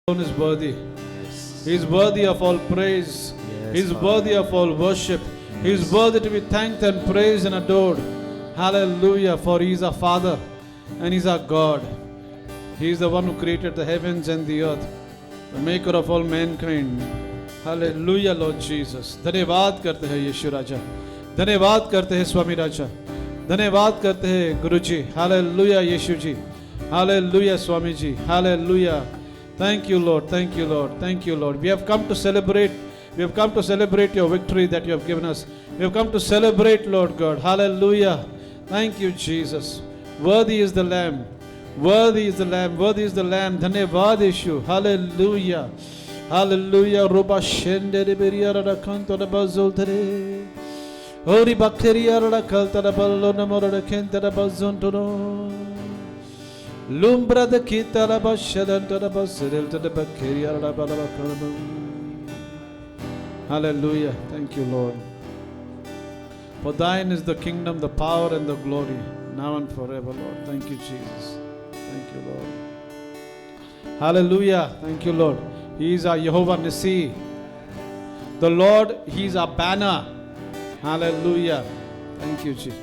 is worthy. He is worthy of all praise. He is worthy of all worship. He is worthy to be thanked and praised and adored. Hallelujah, for He is our Father and He is our God. He is the one who created the heavens and the earth, the maker of all mankind. Hallelujah, Lord Jesus. धन्यवाद करते हैं यीशु राजा, धन्यवाद करते हैं स्वामी राजा, धन्यवाद करते हैं गुरु जी. Hallelujah, Yeshu ji. Hallelujah, Swami ji. Hallelujah. Thank you, Lord. Thank you, Lord. Thank you, Lord. We have come to celebrate. We have come to celebrate your victory that you have given us. We have come to celebrate, Lord God. Hallelujah. Thank you, Jesus. Worthy is the Lamb. Worthy is the Lamb. Worthy is the Lamb. Dhanyavad Yeshu. Hallelujah. Hallelujah. Roba shende riberia rada kanto da bazoltere. Ori bakteria rada kalta da ballo namora da kenta da bazontono. Lumbra the kita la bashadan to the basil to the bakeria la balaba. Hallelujah. Thank you, Lord. For thine is the kingdom, the power, and the glory, now and forever, Lord. Thank you, Jesus. Thank you, Lord. Hallelujah. Thank you, Lord. He is our Jehovah Nissi. The Lord, He is our banner. Hallelujah. Thank you, Jesus.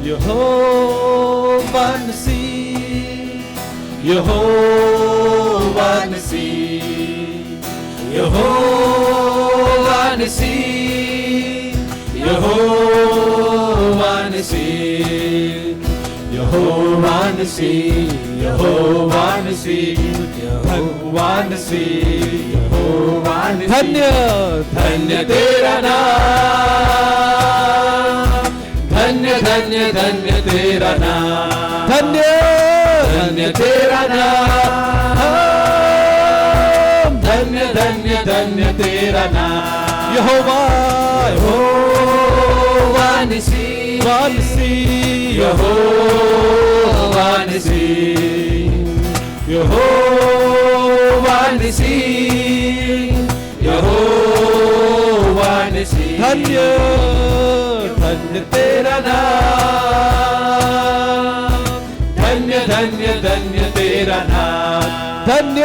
Yehovah Nissi, Yehovah Nissi, Yehovah Nissi, Yehovah Nissi, Yehovah Nissi, Yehovah Nissi, Yehovah Nissi, Yehovah Nissi. धन्य धन्य तेरा नाम, धन्य धन्य धन्य तेरा नाम, धन्य धन्य तेरा नाम, धन्य धन्य धन्य तेरा नाम. यहोवा यहोवा निसी वानसी, यहोवा निसी, यहोवा निसी, यहोवा निसी. धन्य धन्य तेरा नाम, धन्य धन्य धन्य तेरा नाम, धन्य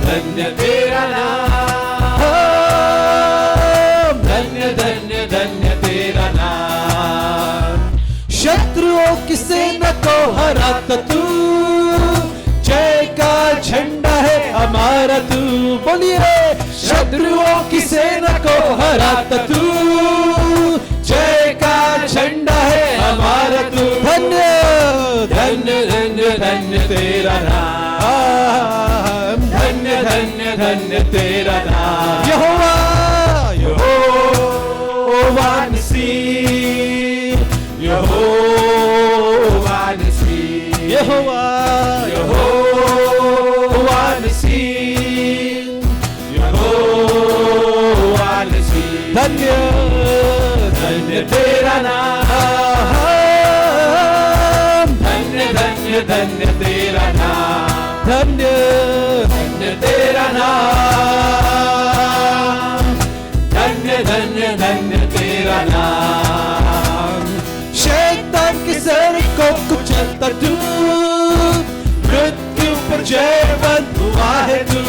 धन्य तेरा नाम, धन्य धन्य धन्य तेरा नाम. शत्रुओं की सेना को हराता तू, जय का झंडा है हमारा तू. बोलिए, शत्रुओं की सेना को हराता तू, जय का झंडा है हमारा तू. धन्य धन्य धन्य धन्य तेरा नाम, धन्य धन्य धन्य तेरा नाम. यहोवा यहोवा निसी, यहोवा निसी, यहोवा यहोवा निसी, यहोवा निसी. धन्य धन्य तेरा नाम, धन्य धन्य धन्य तेरा नाम, धन्य धन्य तेरा नाम, धन्य धन्य धन्य तेरा नाम. शैतान के सर को कुचलता तू, मृत्यु पर जयवंत हुआ है तू.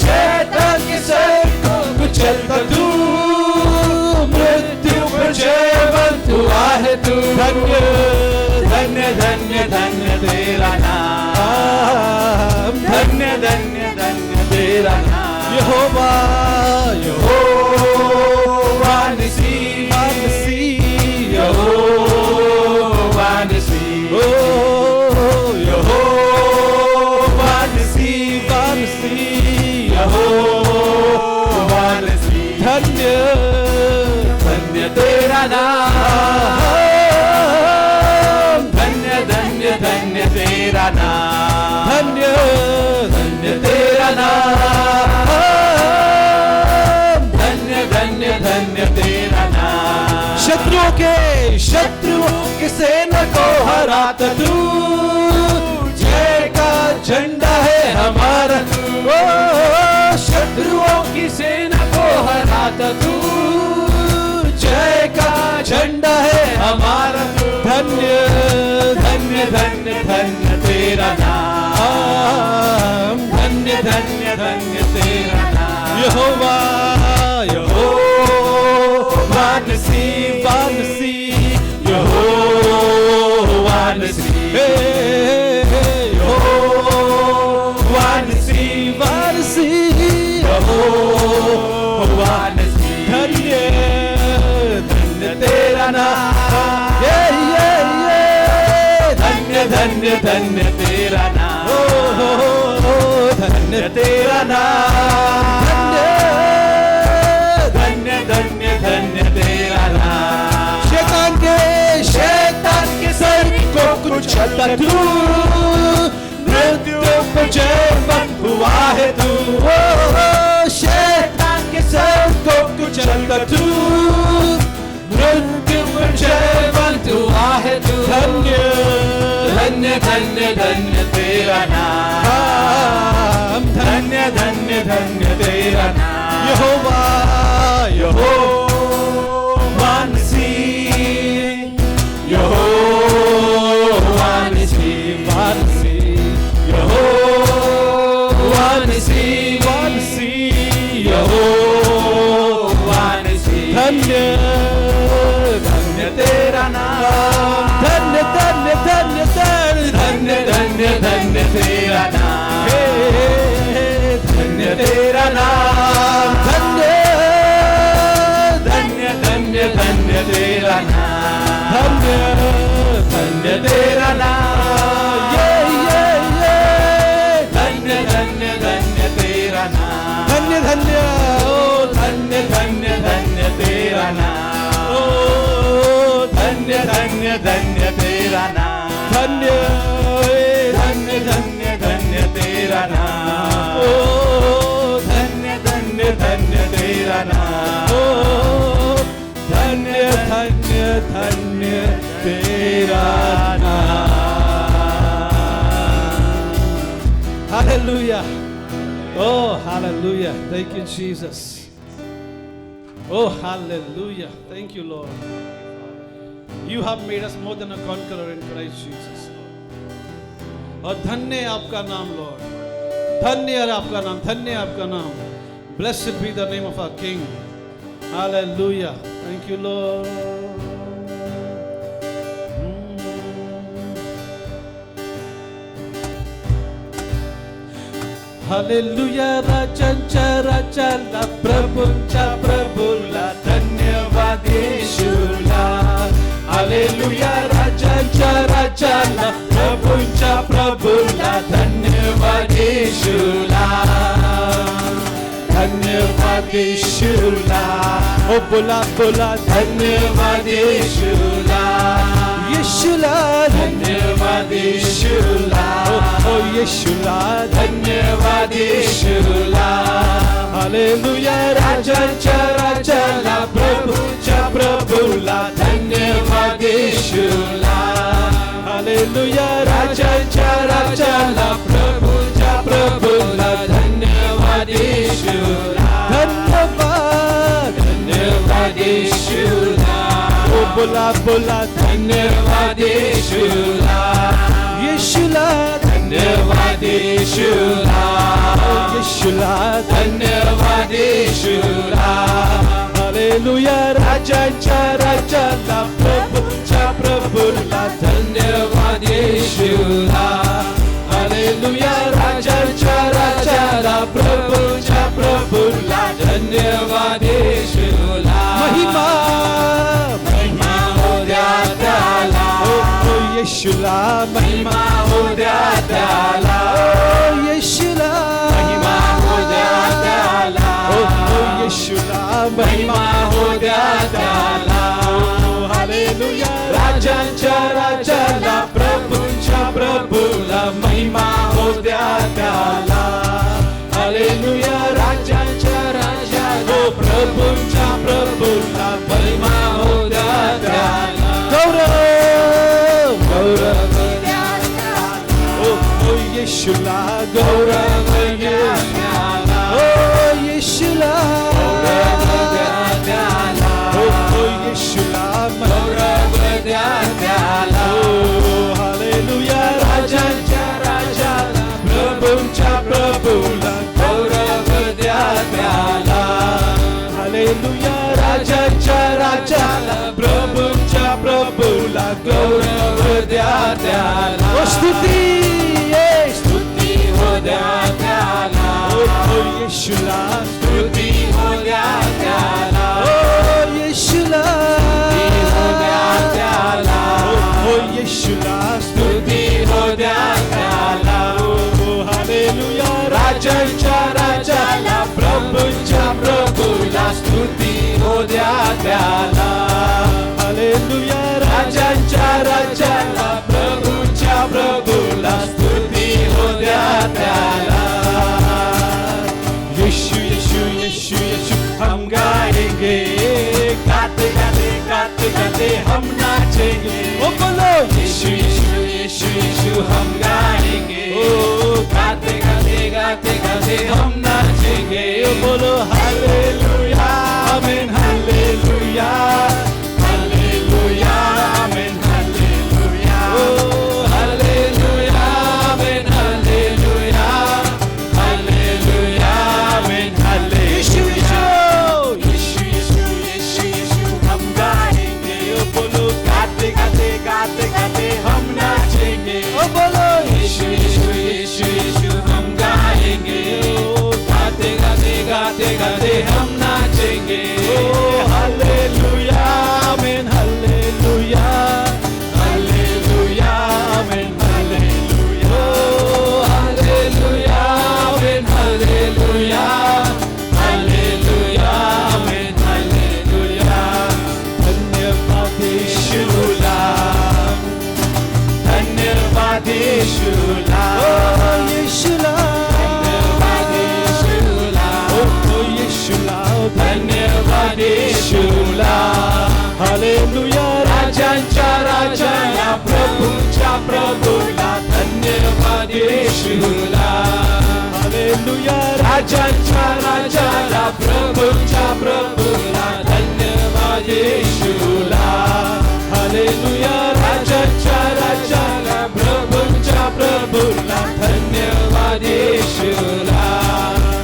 शैतान के सर को कुचलता तू, मृत्यु पर जयवंत हुआ है तू. धन्य धन्य धन्य धन्य तेरा नाम, धन्य धन्य धन्य तेरा नाम. यहोवा यहोवा निसी निसी, यहोवा निसी, ओ यहोवा निसी निसी, यहोवा निसी. धन्य धन्य तेरा नाम, धन्य धन्य धन्य तेरा नाम, धन्य धन्य तेरा नाम, धन्य धन्य धन्य तेरा नाम. शत्रुओं के सेना को हराता तू, जय का झंडा है हमारा, ओ शत्रुओं की सेना को हराता तू, जय का झंडा है हमारा, धन्य धन्य धन्य धन्य तेरा नाम, धन्य धन्य धन्य तेरा नाम, यहोवा यहोवा नसी वानसी, यहोवा नसी, यहोवा नसी वानसी, यहोवा नसी, धन्य धन्य तेरा नाम, धन्य धन्य धन्य तेरा नाम, धन्य तेरा नाम, धन्य धन्य धन्य तेरा नाम, शैतान के सर को कुचलता तू, मृत्यु पे जयवंत हुआ है तू, शैतान के सर को कुचलता तू, मृत्यु पे जयवंत हुआ है तू, धन्य धन्य धन्य धन्य तेरा नाम, धन्य धन्य धन्य तेरा नाम, यहोवा यहोवा नसी, यहोवा नसी वानसी, यहोवा नसी वानसी, यहोवा नसी, धन्य धन्य तेरा नाम, धन्य धन्य धन्य धन्य धन्य धन्य तेरा नाम, धन्य तेरा नाम, धन्य धन्य धन्य धन्य तेरा नाम, धन्य धन्य तेरा नाम, धन्य धन्य धन्य तेरा नाम, धन्य धन्य ओ धन्य धन्य धन्य तेरा नाम, ओ धन्य धन्य धन्य तेरा नाम, धन्य धन्य धन्य धन्य तेरा नाम, ओ धन्य धन्य धन्य तेरा नाम, ओ धन्य धन्य धन्य तेरा नाम। Hallelujah. Oh, hallelujah. Thank you, Jesus. Oh, hallelujah. Thank you, Lord. You have made us more than a conqueror in Christ Jesus. और धन्य है आपका नाम लॉर्ड, धन्य है आपका नाम, धन्य है आपका नाम. Blessed be the name of our King. Hallelujah. Thank you, Lord. Hallelujah. राजांच्या राजाला, प्रभूंच्या प्रभूला, धन्यवाद येशूला. हालेलुया. राजांच्या राजाला, प्रभूंच्या प्रभूला, धन्यवाद येशूला, धन्यवाद येशूला. ओ बोला बोला, धन्यवाद येशूला, येशूला, धन्यवाद येशूला. ओ येशूला, धन्यवाद येशूला. हालेलुया. राजांच्या राजाला, प्रभूंच्या प्रभूला, धन्यवाद येशूला. हालेलुया. राजांच्या राजाला, प्रभूंच्या प्रभूला, धन्यवाद येशूला. धन्यवाद, धन्यवाद येशूला. ओ बोला बोला, धन्यवाद येशूला, येशूला, धन्यवाद येशूला. येशूला, धन्यवाद येशूला. हालेलुया. राजांच्या राजाला, प्रभूंच्या प्रभूला, धन्यवाद येशूला. हालेलुया. राजांच्या राजाला, प्रभूंच्या प्रभूला, धन्यवाद येशूला. महिमा महिमा हो द्या त्याला, ओ येशूला. महिमा हो द्या त्याला, ओ येशूला. महिमा हो द्या त्याला, ओ येशूला. महिमा हो द्या त्याला. हालेलुया. राजांच्या राजाला, प्रभूंच्या प्रभूला, महिमा हो द्या त्याला. हालेलुया. राजांच्या राजाला, प्रभूंच्या प्रभूला, महिमा हो द्या त्याला. गौरव गौरव द्या त्याला, ओ येशू Yeshua, Gaurav Oh, Yeshua, Oh, Yeshua, Oh, hallelujah, Rajancha Rajala, Prabhucha Prabhula, Gaurav Dhyala. Hallelujah, Rajancha Rajala, Prabhucha Prabhula, Gaurav Dhyala. Oh, Stuti, yes, Stuti ho Dhyala. Oh, Yeshua, Stuti ho Dhyala. Oh, Yeshua, Oh, Yeshua, Stuti ho Dhyala. Oh, hallelujah, Rajancha Rajala, Prabhucha Prabhula, Stuti ho Dhyala. Hallelujah, Rajancha Rajala, Prabhucha Prabhula, Stuti ho Dhyala. Yeshu, Yeshu, Yeshu, Yeshu, हम गाएंगे, गाते गाते गाते गाते हम नाचेंगे. ओ बोलो यीशु यीशु यीशु यीशु हम गाएंगे. ओ गाते गाते गाते गाते हम नाचेंगे. ओ बोलो hallelujah amen hallelujah hallelujah amen hallelujah. ओ hallelujah amen hallelujah hallelujah amen hallelujah. Yeshu Yeshu Yeshu Yeshu Yeshu हम गाएंगे. ओ बोलो गाते गाते गाते गाते हम नाचेंगे. ओ बोलो यीशु यीशु यीशु यीशु हम गाएंगे. ओ गाते गाते गाते गाते हम नाचेंगे. ओ hallelujah amen hallelujah hallelujah amen hallelujah. ओ hallelujah amen hallelujah hallelujah amen hallelujah. धन्यवाद यीशुला धन्यवाद यीशुला. ओ यीशुला धन्यवाद यीशुला. ओ यीशुला धन्यवाद यीशुला. हालेलुया राजांचा राजाला प्रभूंचा प्रभूला धन्यवाद यीशुला. हालेलुया राजांचा राजाला प्रभूंचा प्रभूला धन्यवाद यीशुला. हालेलुया राजांचा राजाला प्रभूंचा प्रभूला धन्यवाद यीशुला.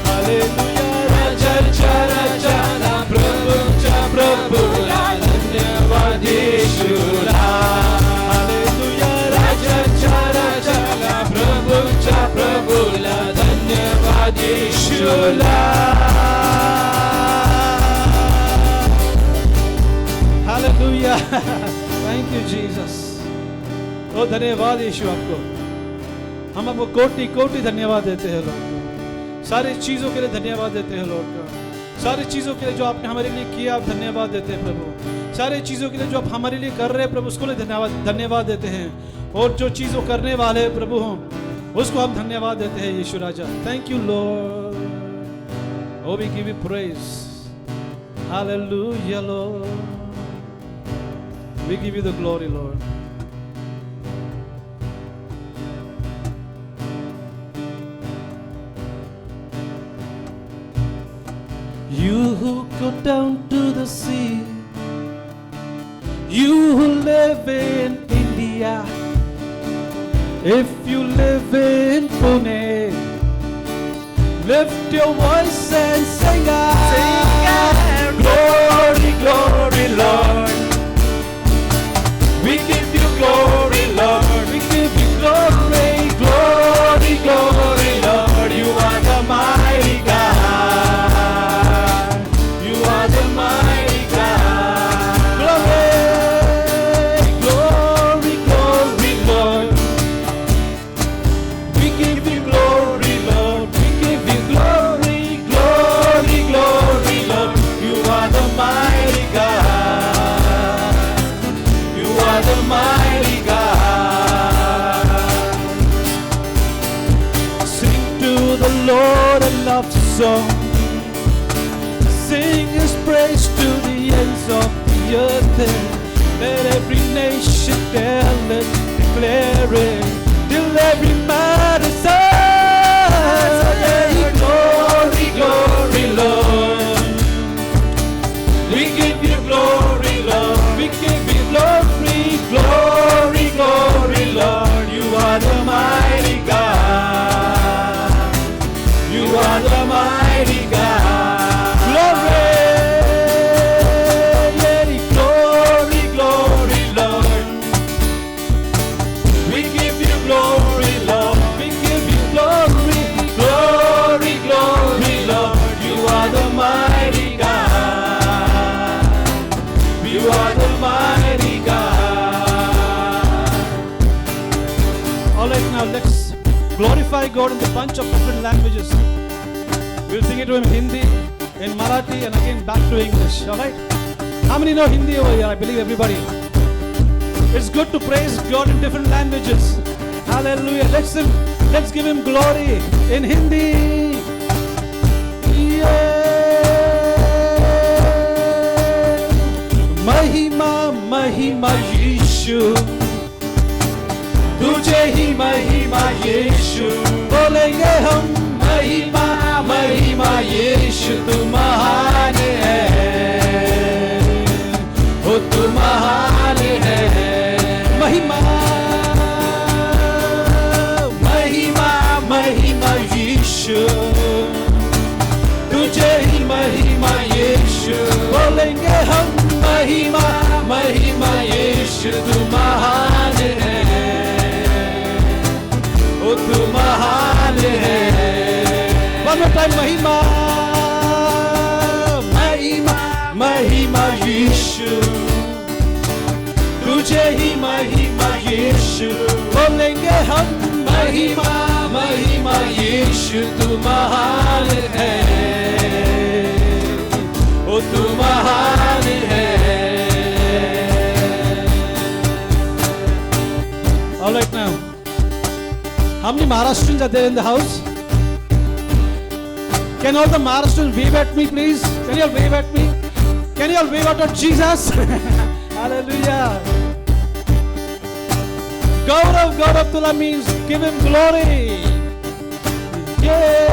हालेलुया राजांचा राजाला प्रभूंचा प्रभूला धन्यवाद यीशुला. हालेलुया राजांचा राजाला प्रभूंचा प्रभूला धन्यवाद यीशुला. Hallelujah. Thank you Jesus. ओ धन्यवाद यीशु आपको. हम आपको कोटि कोटि धन्यवाद देते हैं लॉर्ड का. सारी चीजों के लिए धन्यवाद देते हैं लॉर्ड का. सारी चीजों के लिए जो आपने हमारे लिए किया आप धन्यवाद देते हैं प्रभु. सारी चीजों के लिए जो आप हमारे लिए कर रहे हैं प्रभु उसको लिए धन्यवाद देते हैं. और जो चीजों करने वाले हैं प्रभु हम उसको हम धन्यवाद देते हैं यीशु राजा. Thank you lord. Oh, we give you praise. Hallelujah, Lord. We give you the glory, Lord. You who go down to the sea, you who live in India, if you live in Pune, lift your voice and sing out. Glory, glory, Lord. We give you glory, Lord. We give you glory, glory, glory, Lord. You are the mighty God. You are the mighty God. Glory, glory, glory, Lord. We give you glory, Lord. We give you glory, glory, glory, Lord. You are the mighty God. You are the mighty God. Sing to the Lord a love song. Sing His praise to the ends of the earth. Let every nation tell it, declare it, till every man is heard. Now let's glorify God in the bunch of different languages. We'll sing it to him in Hindi, in Marathi, and again back to English. Alright? How many know Hindi over here? I believe everybody. It's good to praise God in different languages. Hallelujah. Let's give him glory in Hindi. Yeah. Mahima, Mahima Yeshu. तुझे ही महिमा यीशु बोलेंगे हम महिमा महिमा यीशु तू महान है ओ तू महान है महिमा महिमा महिमा यीशु तुझे ही महिमा यीशु बोलेंगे हम महिमा महिमा यीशु तू महान है तू महान है One more time महिमा महिमा महिमा यीशु तुझे ही महिमा यीशु बोलेंगे हम महिमा महिमा यीशु तू महान है ओ तू महान है All right now. How many Maharashtrians are there in the house? Can all the Maharashtrians wave at me, please? Can you all wave at me? Can you all wave out at Jesus? Hallelujah. Gaurav, Gaurav Tula means give him glory. Yeah.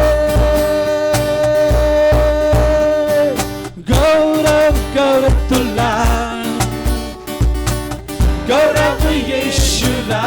Gaurav, Gaurav Tula. Gaurav Yeshua.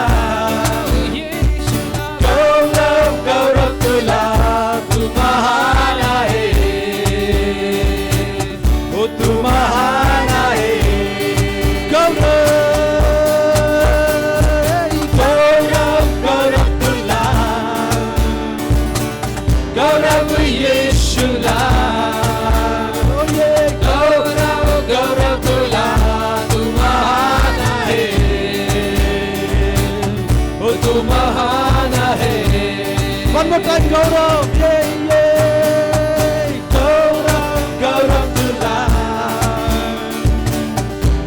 One more time, Gaurav, yeah, yeah. Gaurav, Gaurav Tula.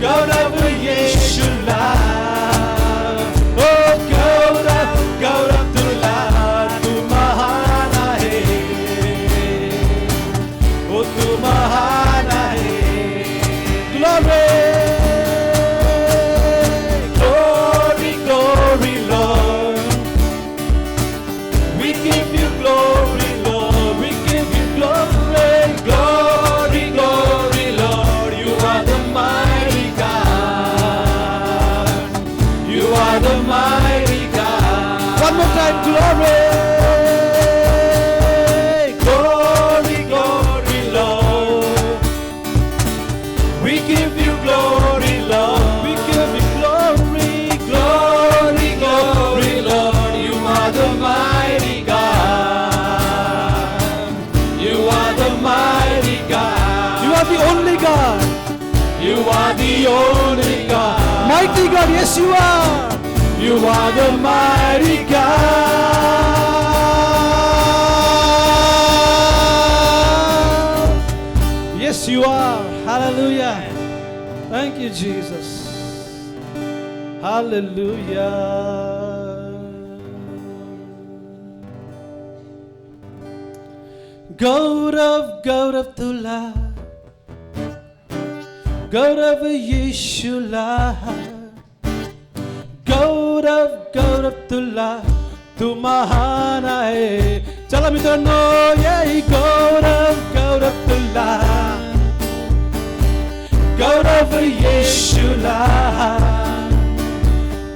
Gaurav Yeshua. Oh, Gaurav, Gaurav Tula. Tu mahan hai. Oh, tu mahan hai. Glory. Glory, glory, Lord. We give you glory, Lord. We give you glory, glory, glory, Lord. You are the mighty God. You are the mighty God. One more time, glory. Glory, glory, Lord. We give you glory, Lord. We give you glory, glory, glory, Lord. You are the mighty God. You are the mighty God. You are the only God. You are the only God. Mighty God, yes you are. You are the mighty God. Yes you are. Hallelujah. Thank you, Jesus. Hallelujah. Gaurav, Gaurav Tula. Gaurav Yeshua. Gaurav, Gaurav Tula. Tu mahan hai. Chala mitrano, yeah, Gaurav, Gaurav Tula. Gaurav Yeshua.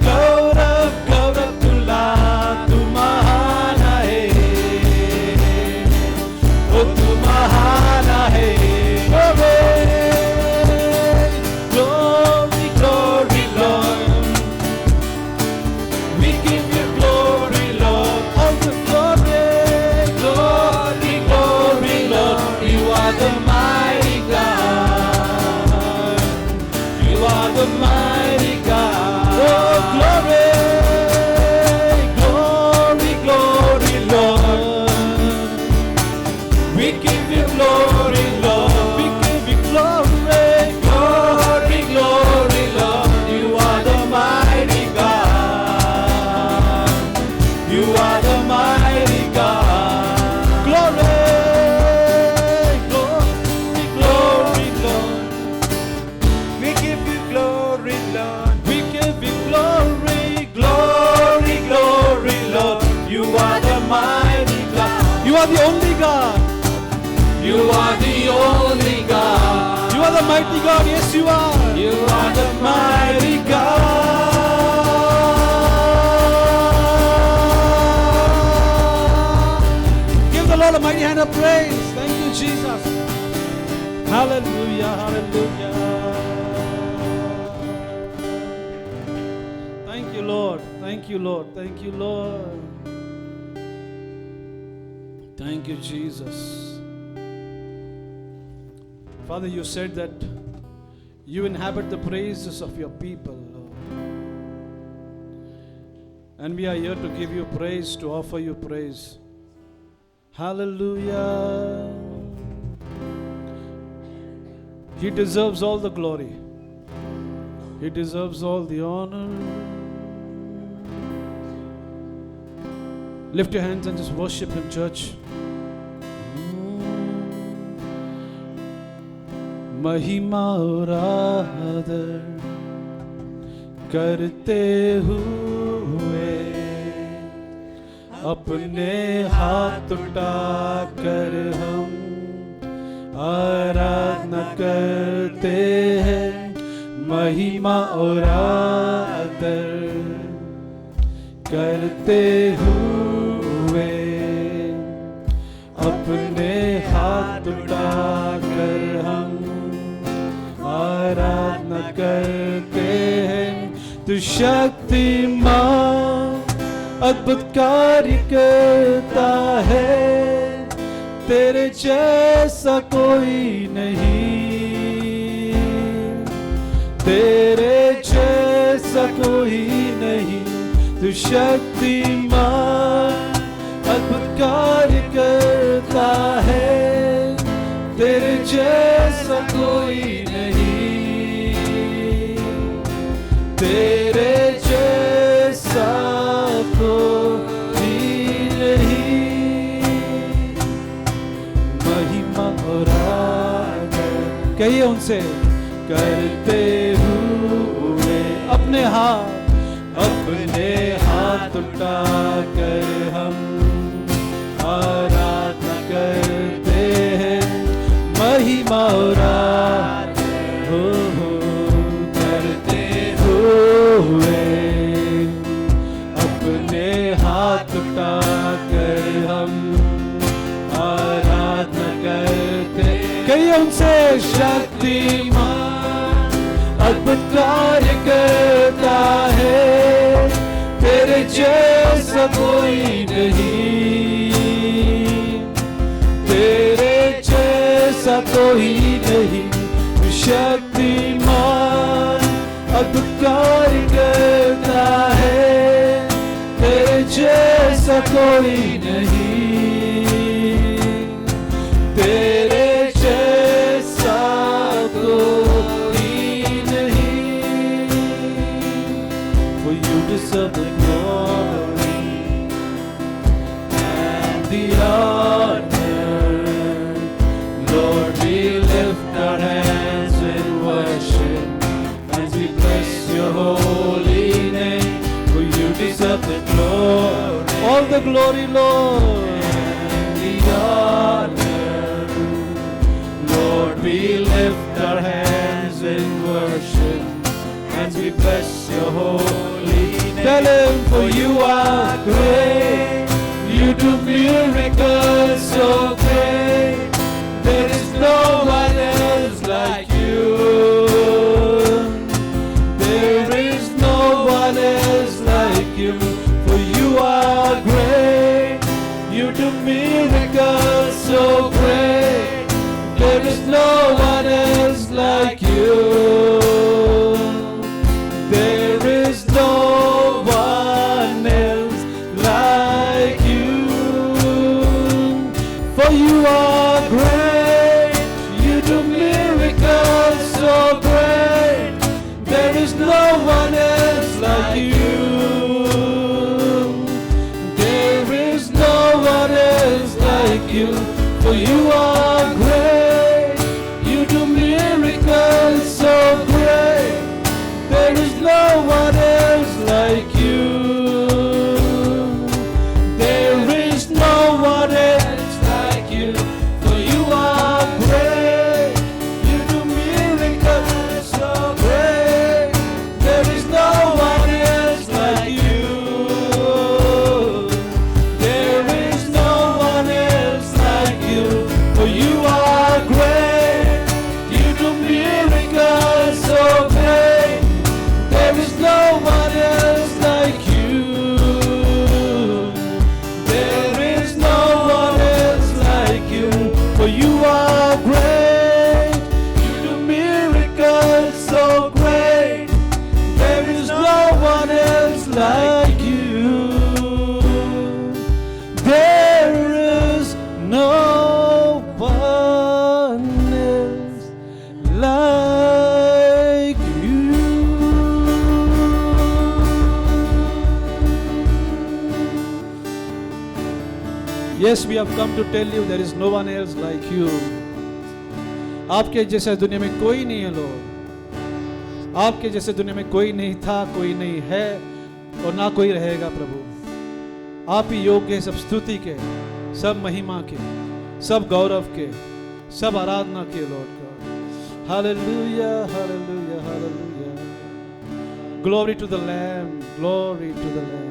Gaurav, Gaurav Tula. Tu mahan hai. Oh, tu mahan hai. Glory, glory, Lord. We give you glory, Lord. All the glory, glory, glory, Lord. You are the mighty God. You are the mighty God. the only God. You are the only God. You are the mighty God. Yes, you are. You are the mighty God. Give the Lord a mighty hand of praise. Thank you, Jesus. Hallelujah, hallelujah. Thank you, Lord. Thank you, Lord. Thank you, Lord. Thank you, Jesus. Father, you said that you inhabit the praises of your people, Lord. And we are here to give you praise, to offer you praise. Hallelujah. He deserves all the glory. He deserves all the honor. Lift your hands and just worship Him, church. महिमा और आदर करते हुए अपने हाथ उठाकर हम आराधना करते हैं. महिमा और आदर करते हुए अपने हाथ उठाकर हम आराधना करते हैं. तू शक्तिमान अद्भुत कार्य करता है, तेरे जैसा कोई नहीं, तेरे जैसा कोई नहीं. तू शक्तिमान अद्भुत कार्य करता है, तेरे जैसा कोई नहीं, तेरे जैसा कोई नहीं. महिमा और आदर कहिए उनसे करते हुए अपने हाथ उठाकर हम आराधना करते हैं. महिमा और आदर करते हुए अपने हाथ उठाकर हम आराधना करते. कहिए उनसे शक्तिमान अद्भुत कार्य करता है, तेरे जैसा कोई नहीं, तेरे जैसा कोई नहीं. शक्तिमान अद्भुत कार्य करता है, तेरे जैसा कोई नहीं, तेरे जैसा कोई नहीं. For you deserve the glory and the honor. Lord, we lift our hands in worship and we bless your holy name. For you deserve the glory, all the glory, Lord, and the honor. Lord, we lift our hands in worship and we bless your holy name. Tell Him, for you are great, you do miracles so great, there is no one else like you, there is no one else like you. For you are great, you do miracles so great, there is no one else like you, there is no one else like you. For you are great, you do miracles so great, there is no one else like you, there is no one else like you. For you are great, you do miracles so great, there is no one else like you, there is no one else Yes, we have come to tell you there is no one else like you. आपके जैसे दुनिया में कोई नहीं है Lord. आपके जैसे दुनिया में कोई नहीं था, कोई नहीं है और ना कोई रहेगा प्रभु. आप ही योग्य है सब स्तुति के, सब महिमा के, सब गौरव के, सब आराधना के Lord God. Hallelujah, hallelujah, hallelujah. Glory to the Lamb, glory to the Lamb.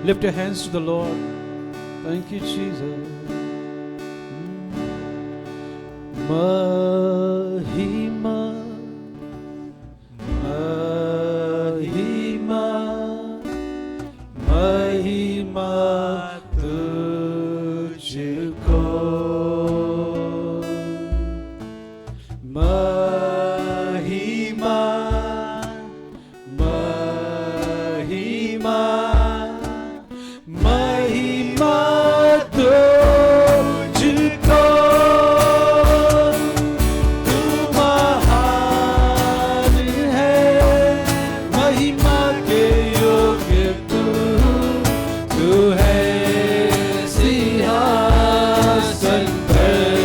Lift your hands to the Lord. Thank you, Jesus. Mahima, Mahima, Mahima tujhko. Mahima, Mahima, Mahima tujhko. तू महान है, महिमा के योग्य तू. तू है सिंहासन पर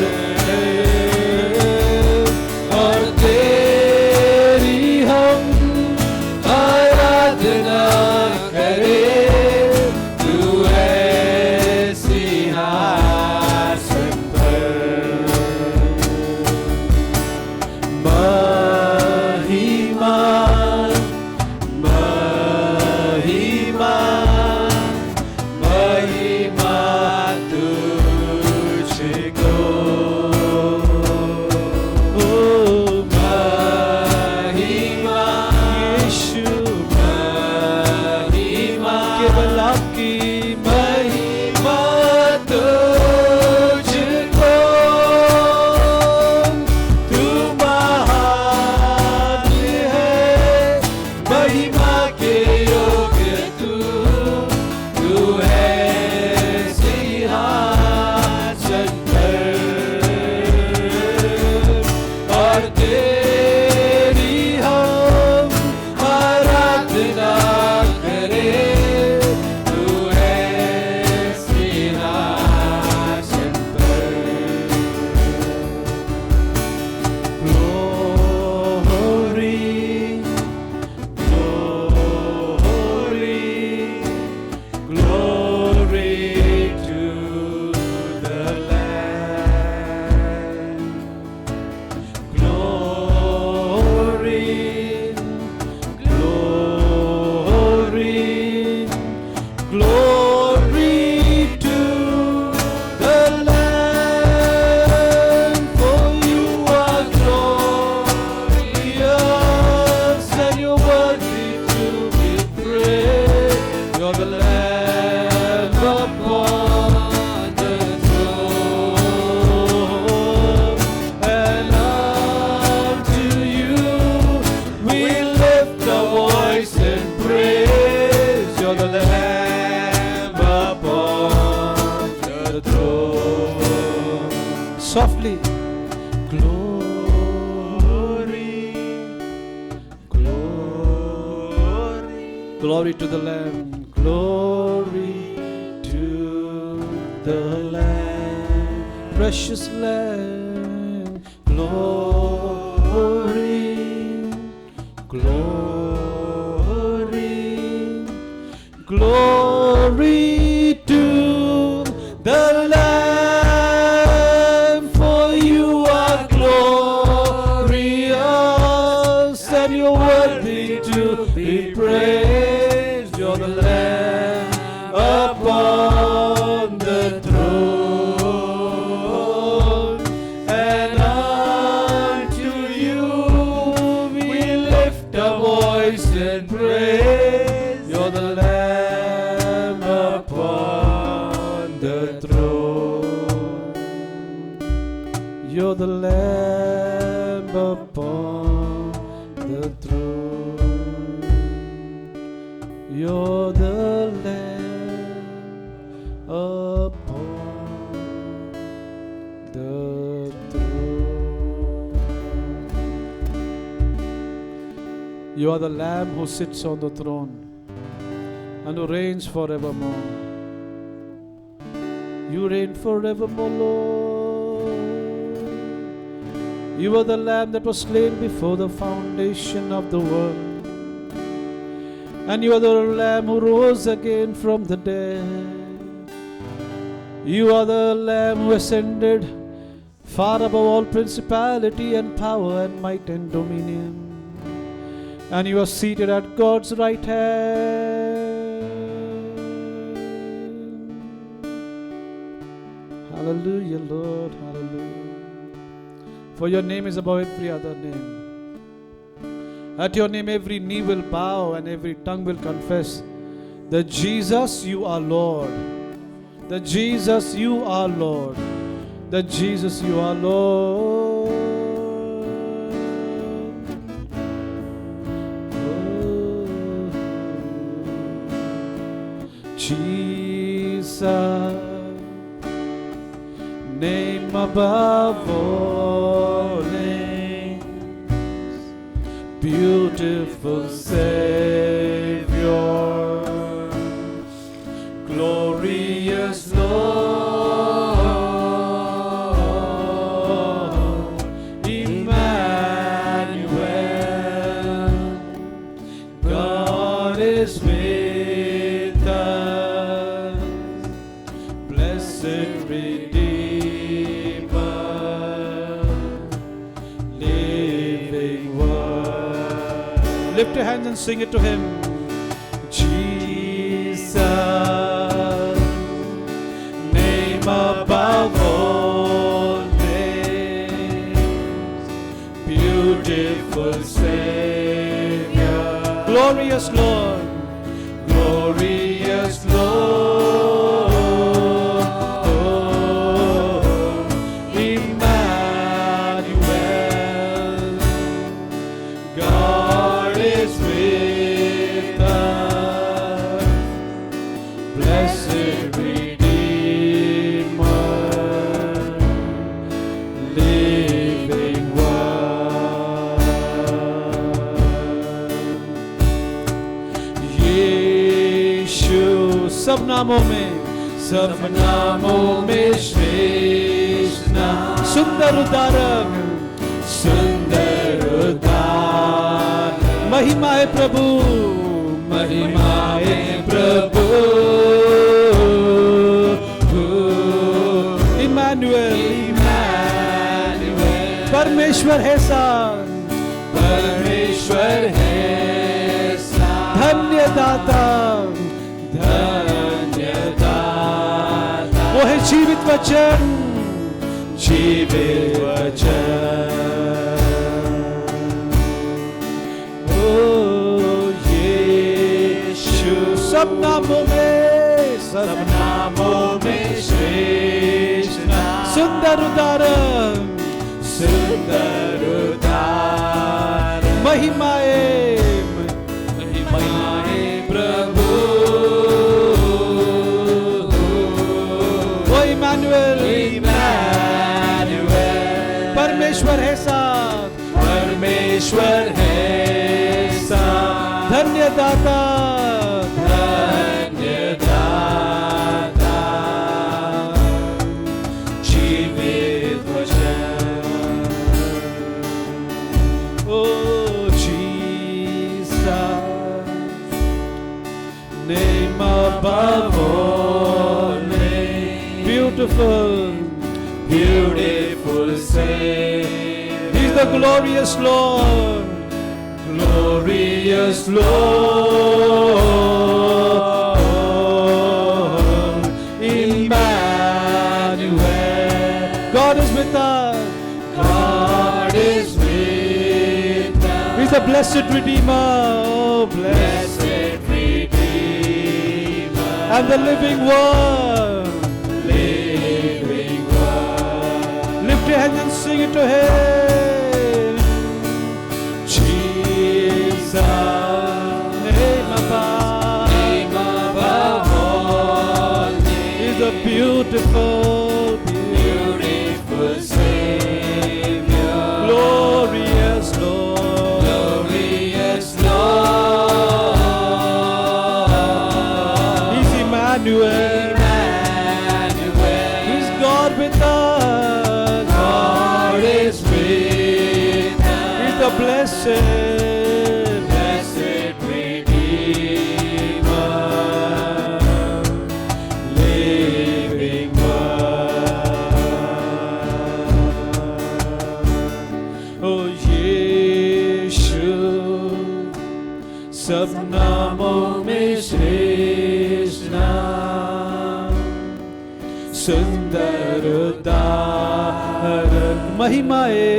और तेरी हम आराधना करें. तू है सिंहासन पर. महिमा, महिमा, महिमा तुझको. ओ महिमा यीशु, महिमा केवल आपकी महिमा तुझको. तू महान है, महिमा के योग्य तू. तू है सिंहासन पर और तेरी हम आराधना करें. तू है सिंहासन पर. Glory, glory, glory to the Lamb. Glory, glory, glory to the Lamb. For you are glorious and you're worthy to be praised. You're the Lamb upon the throne, and unto you we lift our voice and praise. You're the Lamb upon the throne. Softly. Glory, glory, glory to the Lamb. Glory to the Lamb, precious Lamb. Glory, glory, glory to the Lamb. For you are glorious and you're worthy to be praised. You're the Lamb upon the throne, and unto you we lift our voice and praise. You're the Lamb upon the throne. You're the Lamb upon the throne. You're the Lamb upon the throne. You are the Lamb who sits on the throne and who reigns forevermore. You reign forevermore, Lord. You are the Lamb that was slain before the foundation of the world. And you are the Lamb who rose again from the dead. You are the Lamb who ascended far above all principality and power and might and dominion. And you are seated at God's right hand. Hallelujah, Lord, hallelujah. For your name is above every other name. At your name every knee will bow and every tongue will confess that Jesus, you are Lord. That Jesus, you are Lord. That Jesus, you are Lord. Oh, Jesus, name above all names, beautiful Savior, glorious Lord, Emmanuel, God is with us, blessed Redeemer, living Word. Lift your hands and sing it to Him. Jesus, name above all names, beautiful Savior, glorious Lord, glorious Lord, Emmanuel, God is with us, blessed Redeemer, living Word. यीशु सब नामों में श्रेष्ठ नाम, सुंदर उदारक, सुंदर उदारक, महिमा है प्रभु, महिमा है प्रभु, इमानुएल, परमेश्वर है साथ, परमेश्वर है साथ, धन्य दाता, धन्य दाता, वो है जीवित वचन, जीवित वचन। ओ यीशु सब नामों में श्रेष्ठ नाम, सुंदर उदारक, सुंदर उदारक, महिमाए प्रभु, वो इमानुएल, परमेश्वर है साथ, परमेश्वर है साथ, धन्य दाता, धन्य दाता, जीवित वचन। ओ Jesus, name above all names, beautiful, beautiful Savior. He's the glorious Lord, glorious Lord, Emmanuel, God is with us, God is with us. He's the blessed Redeemer, oh blessed Redeemer, and the living Word, living Word. Lift your hands and sing it to Him. Jesus, name above all names, is a beautiful, beautiful Savior, glorious Lord, glorious Lord, He's Emmanuel, blessed Redeemer, living word. Oh यीशु सब नामों में श्रेष्ठ नाम, सुंदर उदाहरण, महिमाए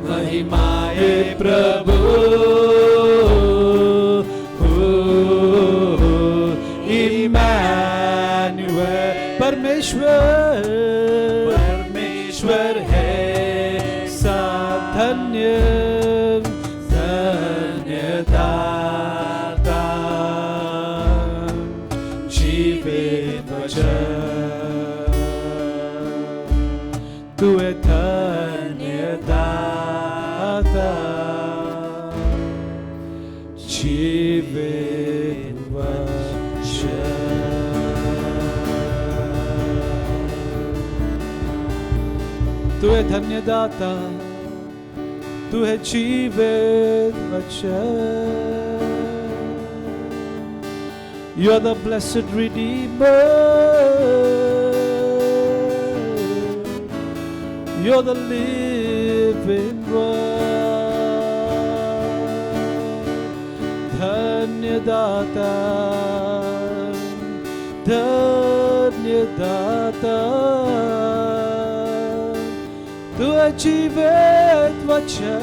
महिमाए प्रभु Immanuel, परमेश्वर है साथ, धन्य दाता, जीवित वचन, तू है धन्य दाता, जीवित वचन, तू है धन्य दाता, तू है जीवित वचन. You are the blessed Redeemer. You are the living word. धन्य दाता, धन्य दाता, तू है जीवित वचन.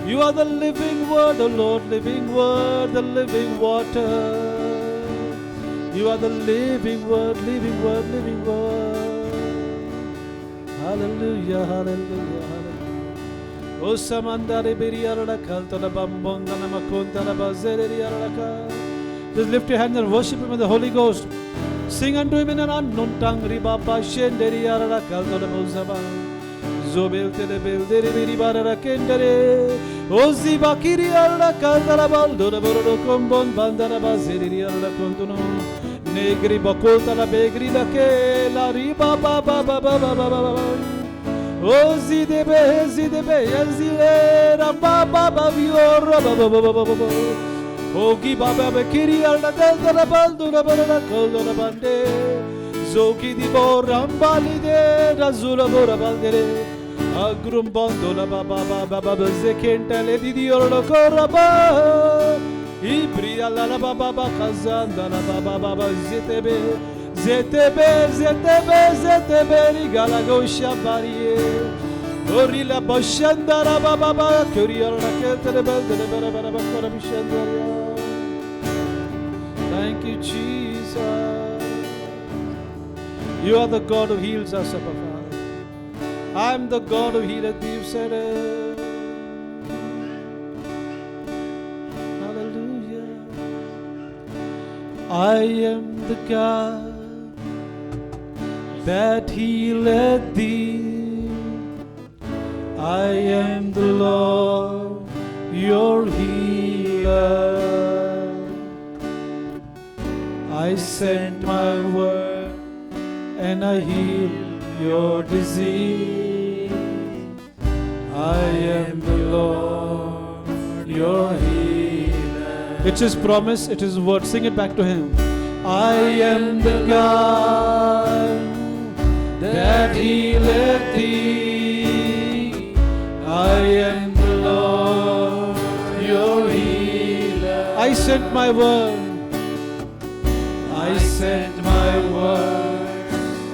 You are the living word, O Lord, living word, the living water. You are the living word, living word, living word. Hallelujah, hallelujah, hallelujah. O samandare biriyarada kaltala bambonda namakonda bazeriyarada. Just lift your hands and worship Him with the Holy Ghost. Sing unto Him in an unknown tongue. Ribaba shenderiyarada kaltala bozaba. Zobel telebel dere biribara kendere. Ozi bakiri alla caldara baldora boro combon bandara bazeri alla contuno negri bacolta la begri da che la riba ba ba ba ba ba ba ba. Ozi debe ezile ra ba ba ba viora ba ba ba ba ba ba. Ogi baba bekiri alla daldara baldora boro coldora bande. Zogi di borambali de razula bora baldere. Agrum bandola baba baba baba zekentale di diorlo koraba ibri alla la baba baba kazanda la baba baba zetebe rigala gosha barie orila bashandara baba baba kuriyala keltele beldele bara bara bara bishandaria. Thank you, Jesus. You are the God who heals us, Abba Father. I am the God who healeth thee, you said it. Hallelujah. I am the God that healeth thee. I am the Lord, your healer. I sent my word and I healed your disease. I am the Lord, your healer. It's His promise, it is His word. Sing it back to Him. I am the God that healeth thee. I am the Lord, your healer. I sent my word. I sent my word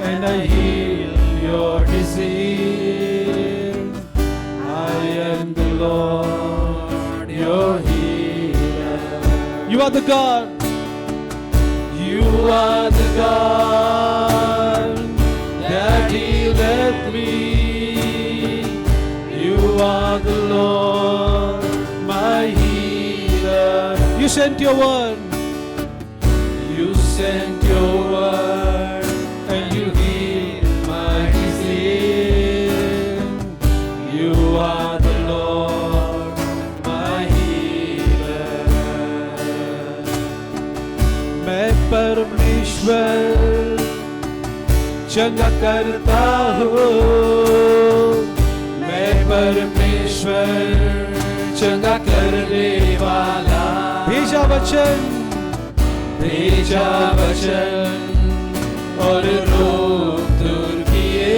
and I heal your disease. I am the Lord, your healer. You are the God. You are the God that healeth me. You are the Lord, my healer. You sent your word. You sent your word and you healed my disease. You are the Lord, my healer. मैं परमेश्वर चंगा करता हूँ. मैं परमेश्वर चंगा करने वाला, भेजा वचन, भेजा वचन और रोग दूर किए।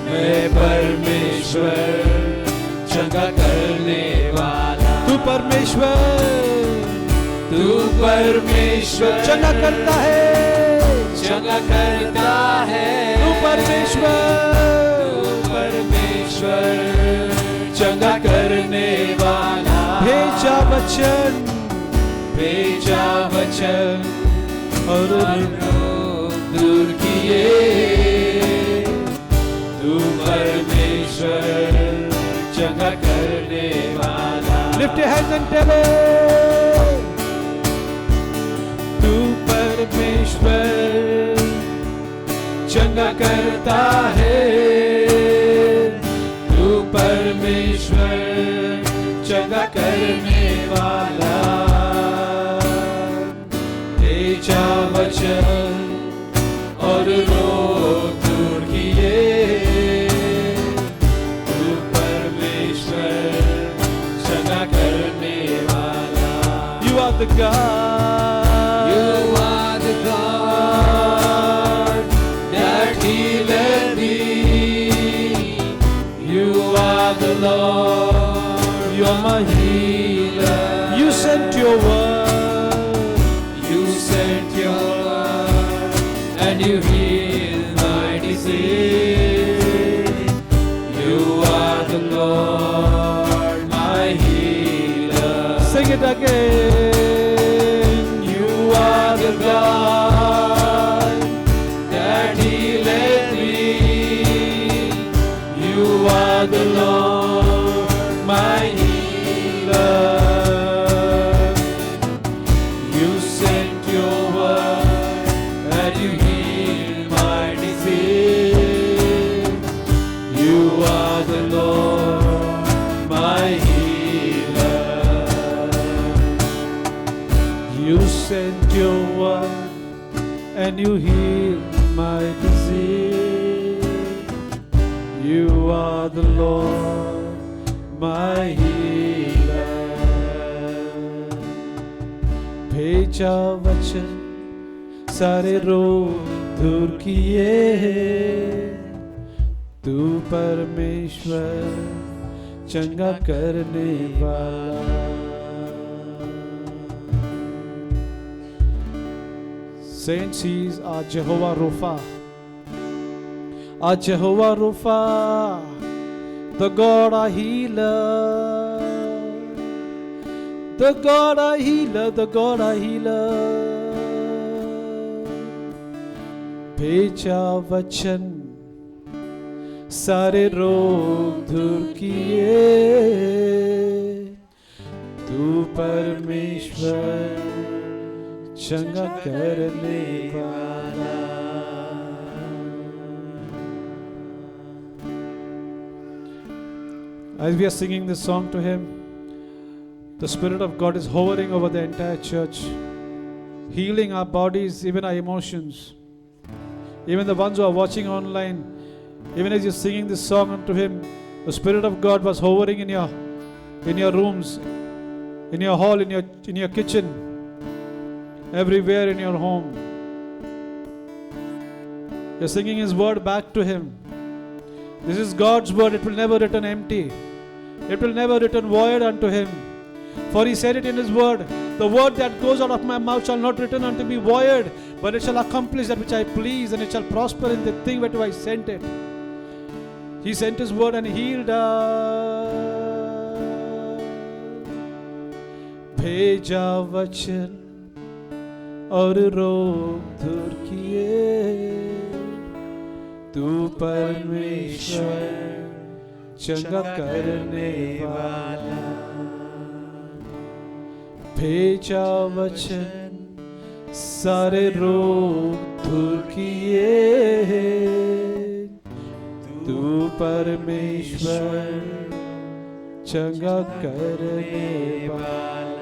मैं परमेश्वर चंगा करने वाला, तू परमेश्वर, तू परमेश्वर चंगा करता है, चंगा करता है। तू परमेश्वर, तू परमेश्वर चंगा करने वाला, भेजा वचन, भेजा वचन और रोग दूर किए। तू परमेश्वर चंगा करने वाला। Lift your hands and tell it. तू परमेश्वर चंगा करता है, तू परमेश्वर चंगा करने वाला। भेजा वचन और रोग दूर किए। तू परमेश्वर चंगा करने वाला। You are the God. You are the God that healeth thee. You are the Lord, You are my healer. You sent your word. You sent your word and you healed my disease. You are the Lord, my healer. Sing it again. You are the God that healeth me. You are the Lord, my healer. You sent your word and you healed my disease. You are the Lord, my healer. You sent your word and you healed my disease. You are the Lord, my healer. भेजा वचन सारे रोग दूर किए। तू परमेश्वर चंगा करने वाला। Saints, He is our Jehovah Rapha. Our Jehovah Rapha, the God our healer. The God our healer, the God our healer. भेजा वचन सारे रोग दूर किए। तू परमेश्वर चंगा करने वाला। As we are singing this song to Him, the Spirit of God is hovering over the entire church, healing our bodies, even our emotions. Even the ones who are watching online, even as you're singing this song unto Him, the Spirit of God was hovering in your rooms, in your hall, in your kitchen, everywhere in your home. You're singing His word back to Him. This is God's word. It will never return empty. It will never return void unto Him. For He said it in His word, the word that goes out of my mouth shall not return unto me void, but it shall accomplish that which I please, and it shall prosper in the thing whereto I sent it. He sent His word and healed us. भेजा वचन और रोग दूर किए। तू परमेश्वर चंगा करने वाला। भेजा वचन सारे रोग दूर किए। तू परमेश्वर चंगा करने वाला।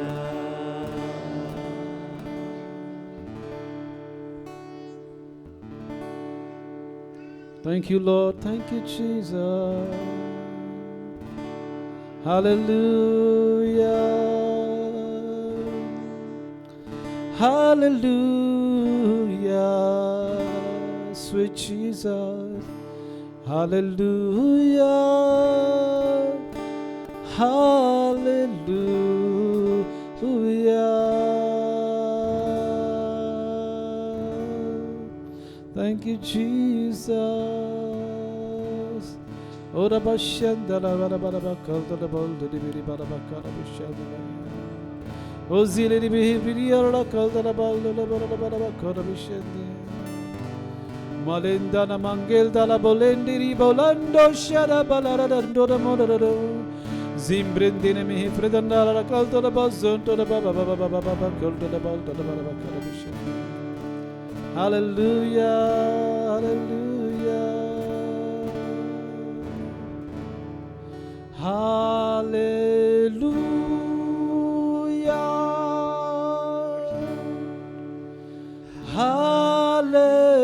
Thank you, Lord. Thank you, Jesus. Hallelujah. Hallelujah. Sweet Jesus. Hallelujah. Hallelujah. Thank you, Jesus. Ora bashandala bara bara bakal da bol de biri bara bakara bishandala. Ozile di biri ora kal da bol da bara bara bakara bishandi. Malendana mangel dala bolendiri bolando shara balara dando da modaro. Zimbrindine mihi fredandala kal da bazon to da baba baba baba baba kal da bol da bara bakara bishandi. Hallelujah, hallelujah. Hallelujah. Hallelujah.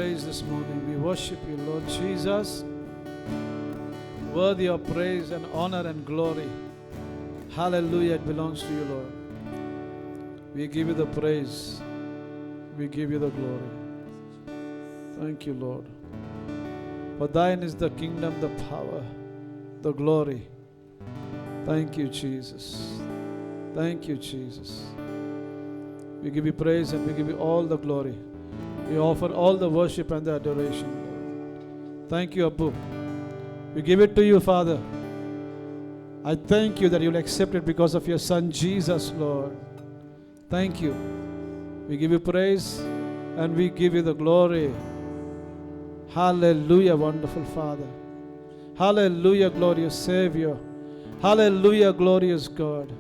This morning we worship you, Lord Jesus, worthy of praise and honor and glory. Hallelujah, it belongs to you, Lord. We give you the praise, we give you the glory. Thank you, Lord. For thine is the kingdom, the power, the glory. Thank you, Jesus. Thank you, Jesus. We give you praise and we give you all the glory. We offer all the worship and the adoration, Lord. Thank you, Abu. We give it to you, Father. I thank you that you'll accept it because of your Son, Jesus, Lord. Thank you. We give you praise and we give you the glory. Hallelujah, wonderful Father. Hallelujah, glorious Savior. Hallelujah, glorious God.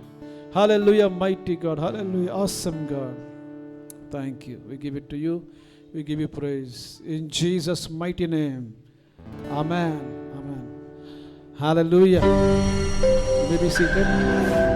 Hallelujah, mighty God. Hallelujah, awesome God. Thank you. We give it to you. We give you praise. In Jesus' mighty name. Amen. Amen. Hallelujah. You may be seated.